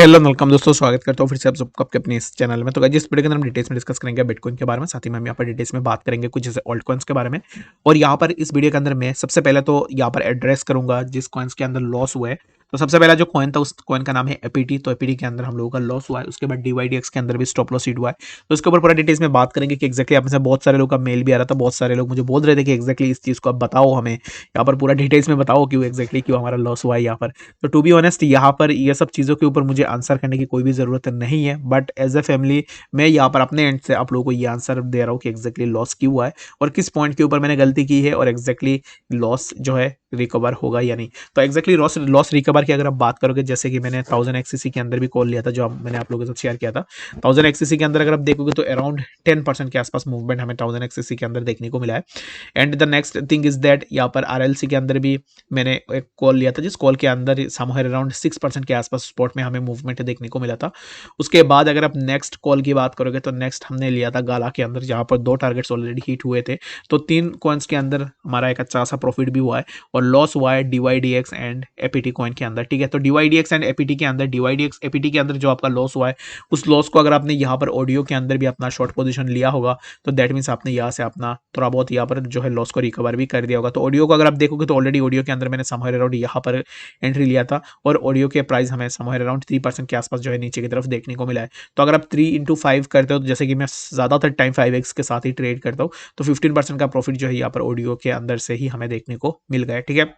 Hello welcome दोस्तों, स्वागत करता हूँ फिर से आप सबको आपके अपने इस चैनल में। तो गाइस, इस वीडियो के अंदर हम डिटेल्स में डिस्कस करेंगे बिटकॉइन के बारे में, साथ ही में हम यहाँ पर डिटेल्स में बात करेंगे कुछ जैसे ऑल्ट कॉइन्स के बारे में। और यहाँ पर इस वीडियो के अंदर मैं सबसे पहले तो यहाँ पर एड्रेस करूंगा जिस कॉइन्स के अंदर लॉस हुआ है। तो सबसे पहला जो कॉइन था उस कॉइन का नाम है एपीटी। तो एपीटी के अंदर हम लोगों का लॉस हुआ है। उसके बाद डीवाईडीएक्स के अंदर भी स्टॉप लॉस हिट हुआ है। तो उसके ऊपर पूरा डिटेल्स में बात करेंगे कि एक्जैक्टली आप में से बहुत सारे लोग का मेल भी आ रहा था, बहुत सारे लोग मुझे बोल रहे थे कि एक्जैक्टली इस चीज़ को आप बताओ, हमें यहाँ पर पूरा डिटेल्स में बताओ क्यों एक्जैक्टली क्यों हमारा लॉस हुआ है यहाँ पर। तो टू बी ऑनेस्ट, यहाँ पर ये सब चीज़ों के ऊपर मुझे आंसर करने की कोई भी ज़रूरत नहीं है, बट एज ए फैमिली मैं यहाँ पर अपने एंड से आप लोगों को ये आंसर दे रहा हूँ कि एक्जैक्टली लॉस क्यों हुआ है और किस पॉइंट के ऊपर मैंने गलती की है और एक्जैक्टली लॉस जो है रिकवर होगा या नहीं। तो एक्जैक्टली लॉस लॉस रिकवर की अगर आप बात करोगे, जैसे कि मैंने 1000 एक्ससीसी के अंदर भी कॉल लिया था जो मैंने आप लोगों के साथ शेयर किया था। 1000 एक्ससीसी के अंदर अगर आप देखोगे तो अराउंड 10% के आसपास मूवमेंट हमें 1000 एक्ससीसी के अंदर देखने को मिला है। And the next thing is that यहाँ पर आरएलसी के अंदर भी मैंने एक कॉल लिया था, जिस कॉल के अंदर समवेयर अराउंड 6% के आसपास स्पॉट में हमें मूवमेंट देखने को मिला था। उसके बाद अगर आप नेक्स्ट कॉल की बात करोगे तो नेक्स्ट हमने लिया था गाला के अंदर, जहां पर 2 टारगेट्स ऑलरेडी हिट हुए थे। तो 3 कॉइन्स के अंदर हमारा एक अच्छा सा प्रॉफिट भी हुआ है और लॉस हुआ है डीवाईडीएक्स एंड एपीटी कॉइन के अंदर। ठीक है, तो डीवाईडीएक्स एंड एपीटी के अंदर, डीवाईडीएक्स एपीटी के अंदर जो आपका लॉस हुआ है उस लॉस को अगर आपने यहाँ पर ऑडियो के अंदर भी अपना शॉर्ट पोजीशन लिया होगा तो दैट मीन्स आपने यहाँ से अपना थोड़ा बहुत यहाँ पर जो है लॉस को रिकवर भी कर दिया होगा। तो ऑडियो को अगर आप देखोगे तो ऑलरेडी ऑडियो के अंदर मैंने समवेयर अराउंड यहाँ पर एंट्री लिया था और ऑडियो के प्राइस हमें समवेयर अराउंड 3% के आसपास जो है नीचे की तरफ देखने को मिला है। तो अगर आप 3x5 करते हो, तो जैसे कि मैं ज़्यादातर टाइम 5x के साथ ही ट्रेड करता हूँ, तो 15% का प्रॉफिट जो है यहाँ पर ऑडियो के अंदर से ही हमें देखने को मिल गया है। ठीक है,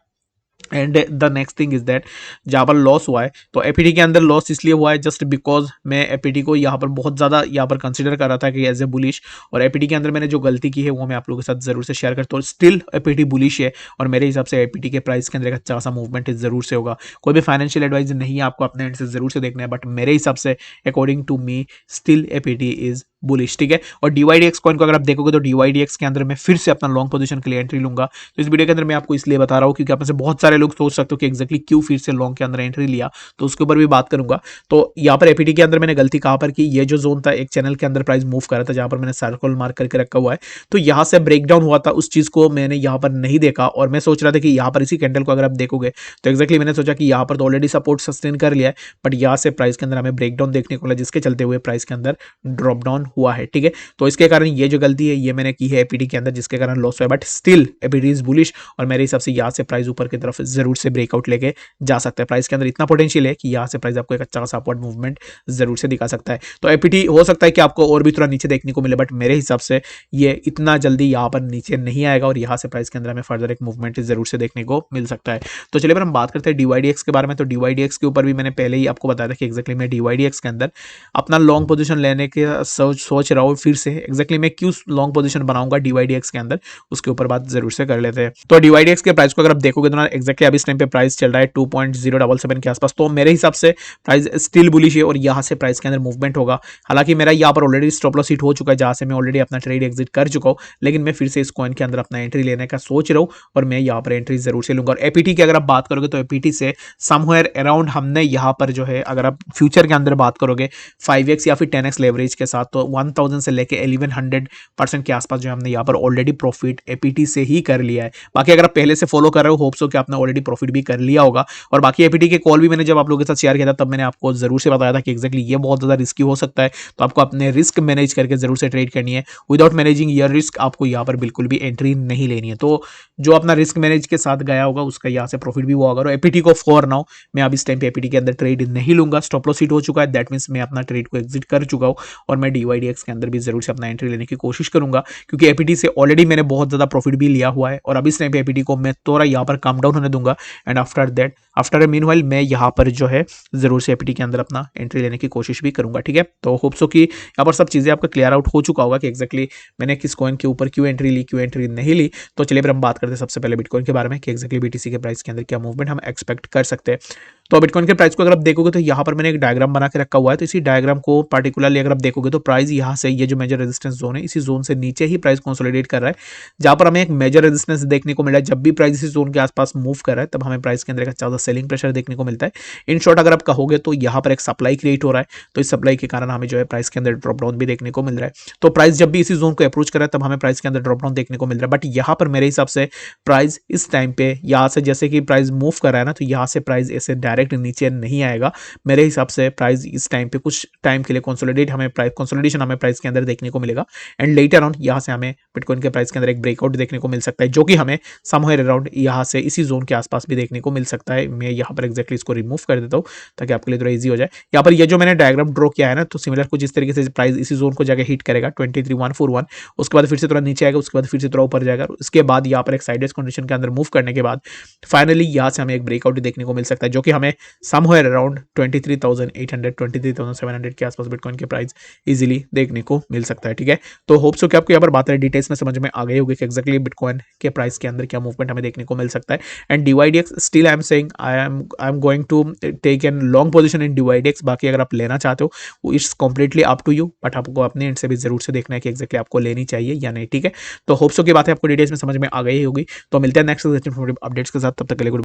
and the next thing is that जहाँ पर लॉस हुआ है तो एपीटी के अंदर लॉस इसलिए हुआ है जस्ट बिकॉज मैं एपीटी को यहाँ पर बहुत ज़्यादा यहाँ पर कंसिडर कर रहा था कि एज ए बुलिश, और एपीटी के अंदर मैंने जो गलती की है वो मैं आप लोगों के साथ जरूर से शेयर करता हूँ। स्टिल एपीटी बुलिश है और मेरे हिसाब से एपीटी के प्राइस के अंदर एक अच्छा सा मूवमेंट जरूर से होगा। कोई भी फाइनेंशियल एडवाइस नहीं है, आपको अपने एंड से जरूर से देखना है, बट मेरे हिसाब से according to me still APT is bullish. ठीक है, और डीवाईडीएक्स कॉइन को अगर आप देखोगे तो डीवाईडीएक्स के अंदर मैं फिर से अपना लॉन्ग पोजीशन के लिए एंट्री लूंगा। तो इस वीडियो के अंदर मैं आपको इसलिए बता रहा हूँ क्योंकि आप में से बहुत सारे लोग सोच सकते हो कि एक्जैक्टली क्यों फिर से लॉन्ग के अंदर एंट्री लिया, तो उसके ऊपर भी बात करूंगा। तो यहाँ पर एपीटी के अंदर मैंने गलती कहाँ पर की, ये जो जोन था एक चैनल के अंदर प्राइस मूव कर रहा था जहां पर मैंने सर्कल मार्क करके रखा हुआ है, तो यहाँ से ब्रेकडाउन हुआ था, उस चीज को मैंने यहाँ पर नहीं देखा और मैं सोच रहा था कि यहाँ पर इसी कैंडल को अगर आप देखोगे तो एक्जैक्टली मैंने सोचा कि यहाँ पर तो ऑलरेडी सपोर्ट सस्टेन कर लिया है, बट यहाँ से प्राइस के अंदर हमें ब्रेकडाउन देखने को मिला जिसके चलते हुए प्राइस के अंदर ड्रॉप डाउन हुआ है। ठीक है, तो इसके कारण ये जो गलती है ये मैंने की है एपीटी के अंदर, जिसके कारण लॉस हुआ है, but still APT is bullish और मेरे हिसाब से यहाँ से प्राइस ऊपर की तरफ जरूर से ब्रेकआउट लेके जा सकता है। प्राइस के अंदर इतना पोटेंशियल है कि यहाँ से प्राइस आपको एक अच्छा खासा अपवर्ड मूवमेंट जरूर से दिखा सकता है। तो एपीटी हो सकता है कि आपको और भी थोड़ा नीचे देखने को मिले, बट मेरे हिसाब से ये इतना जल्दी यहाँ पर नीचे नहीं आएगा और यहाँ से प्राइस के अंदर हमें फर्दर एक मूवमेंट जरूर से देखने को मिल सकता है। तो चलिए हम बात करते हैं डीवाईडीएक्स के बारे में। तो डीवाईडीएक्स के ऊपर भी मैंने पहले ही आपको बताया था कि एक्जैक्टली मैं डीवाईडीएक्स के अंदर अपना लॉन्ग पोजीशन लेने के सोच रहा हूँ फिर से। एक्जैक्टली मैं क्यों लॉन्ग पोजीशन बनाऊंगा डीवाईडीएक्स के अंदर, उसके ऊपर बात जरूर से कर लेते हैं। तो डीवाईडीएक्स के प्राइस को अगर आप देखोगे तो ना एक्जैक्टली अभी इस टाइम पे प्राइस चल रहा है 2.077 के आसपास, तो मेरे हिसाब से प्राइस स्टिल बुलिश है और यहाँ से प्राइस के अंदर मूवमेंट होगा। हालांकि मेरा यहाँ पर ऑलरेडी स्टॉप लॉस हिट हो चुका है जहाँ से मैं ऑलरेडी अपना ट्रेड एग्जिट कर चुका हूँ, लेकिन मैं फिर से इस कॉइन के अंदर अपना एंट्री लेने का सोच रहा हूँ और मैं यहाँ पर एंट्री जरूर से लूंगा। और एपीटी की अगर आप बात करोगे तो एपीटी से समवेयर अराउंड हमने यहाँ पर जो है, अगर आप फ्यूचर के अंदर बात करोगे 5x या फिर 10x लेवरेज के साथ, तो 1000 से लेके 1100% के आसपास जो हमने यहाँ पर ऑलरेडी प्रॉफिट एपीटी से ही कर लिया है। बाकी अगर आप पहले से फॉलो कर रहे हो, होप्स हो कि आपने ऑलरेडी प्रॉफिट भी कर लिया होगा। और बाकी एपीटी के कॉल भी मैंने जब आप लोगों के साथ शेयर किया था तब मैंने आपको जरूर से बताया था कि एक्जैक्टली ये बहुत ज़्यादा रिस्की हो सकता है, तो आपको अपने रिस्क मैनेज करके जरूर से ट्रेड करनी है। विदाउट मैनेजिंग योर रिस्क आपको यहाँ पर बिल्कुल भी एंट्री नहीं लेनी है। तो जो अपना रिस्क मैनेज के साथ गया होगा उसका यहाँ से प्रॉफिट भी हुआ होगा। और एपीटी को फॉर नाउ मैं अभी इस टाइम पे एपीटी के अंदर ट्रेड नहीं लूंगा, स्टॉप लॉस हिट हो चुका है, दैट मीन्स मैं अपना ट्रेड को एग्जिट कर चुका हूँ और मैं डीवाईडीएक्स के अंदर भी जरूर से अपना एंट्री लेने की कोशिश करूंगा, क्योंकि एपीटी से ऑलरेडी मैंने बहुत ज्यादा प्रॉफिट भी लिया हुआ है और अभी इस टाइम पे एपीटी को मैं थोड़ा यहाँ पर कम डाउन होने दूंगा and after that after meanwhile मैं यहाँ पर जो है जरूर से एपीटी के अंदर अपना एंट्री लेने की कोशिश भी करूंगा। ठीक है, तो होप सो कि यहाँ पर सब चीजें आपका क्लियर आउट हो चुका होगा कि एक्जैक्टली मैंने किस कॉइन के ऊपर क्यों एंट्री ली, क्यों एंट्री नहीं ली। तो चलिए फिर हम बात करते हैं सबसे पहले बिटकॉइन के बारे में कि एक्जैक्टली बीटीसी के प्राइस के अंदर क्या मूवमेंट हम एक्सपेक्ट कर सकते हैं। तो बिटकॉइन के प्राइस को अगर आप देखोगे तो यहाँ पर मैंने एक डायग्राम बना के रखा हुआ है। तो इसी डायग्राम को पर्टिकुलरली अगर आप देखोगे तो प्राइस यहाँ से, ये जो मेजर रेजिस्टेंस जोन है, इसी जोन से नीचे ही प्राइस कंसोलिडेट कर रहा है, जहां पर हमें एक मेजर रेजिस्टेंस देखने को मिला है। जब भी प्राइस इसी जोन के आसपास मूव कर रहा है तब हमें प्राइस के अंदर एक अच्छा सा सेलिंग प्रेशर देखने को मिलता है। इन शॉर्ट अगर आप कहोगे तो यहाँ पर एक सप्लाई क्रिएट हो रहा है, तो इस सप्लाई के कारण हमें जो है प्राइस के अंदर ड्रॉप डाउन भी देखने को मिल रहा है। तो प्राइस जब भी इसी जोन को अप्रोच कर रहा है तब हमें प्राइस के अंदर ड्रॉप डाउन देखने को मिल रहा है। बट यहाँ पर मेरे हिसाब से प्राइस इस टाइम पे यहाँ से जैसे कि प्राइस मूव कर रहा है ना, तो यहाँ से प्राइस ऐसे डायरेक्ट नीचे नहीं आएगा। मेरे हिसाब से प्राइस इस टाइम पे कुछ टाइम के लिए कंसोलिडेशन हमें प्राइस के अंदर देखने को मिलेगा एंड लेटर ऑन यहाँ से हमें बिटकॉइन के प्राइस के अंदर एक ब्रेकआउट देखने को मिल सकता है, जो कि हमें समवेयर अराउंड यहाँ से इसी जोन के आसपास भी देखने को मिल सकता है। मैं यहाँ पर एक्जैक्टली इसको रिमूव कर देता हूँ ताकि आपके लिए थोड़ा ईजी हो जाए। यहाँ पर ये जो मैंने डायग्राम ड्रॉ किया है ना, तो सिमिलर कुछ इस तरीके से प्राइस इसी जोन को जाकर हिट करेगा 23141, उसके बाद फिर से थोड़ा नीचे आएगा, उसके बाद फिर से थोड़ा ऊपर जाएगा, उसके बाद यहाँ पर एक साइडवेज कंडीशन के अंदर मूव करने के बाद फाइनली यहाँ से हमें एक ब्रेकआउट देखने को मिल सकता है, जो कि हमें समवेयर अराउंड 23,800 23,700 के आसपास बिटकॉइन के प्राइस इजीली देखने को मिल सकता है। ठीक है, तो होप सो कि आपको यहाँ पर बात है डिटेल्स में समझ में आ गई होगी कि एक्जैक्टली बिटकॉइन के प्राइस के अंदर क्या मूवमेंट हमें देखने को मिल सकता है। And DYDX still I am saying I am going to take an long position in DYDX। बाकी अगर आप लेना चाहते हो it's completely up to you, but आपको अपने एंड से भी जरूर से देखना है कि एक्जैक्टली आपको लेनी चाहिए या नहीं। ठीक है, तो होप सो की बात है आपको डिटेल्स में समझ में आ गई होगी। तो मिलते हैं नेक्स्ट अपडेट्स के साथ, तब तक के लिए गुड।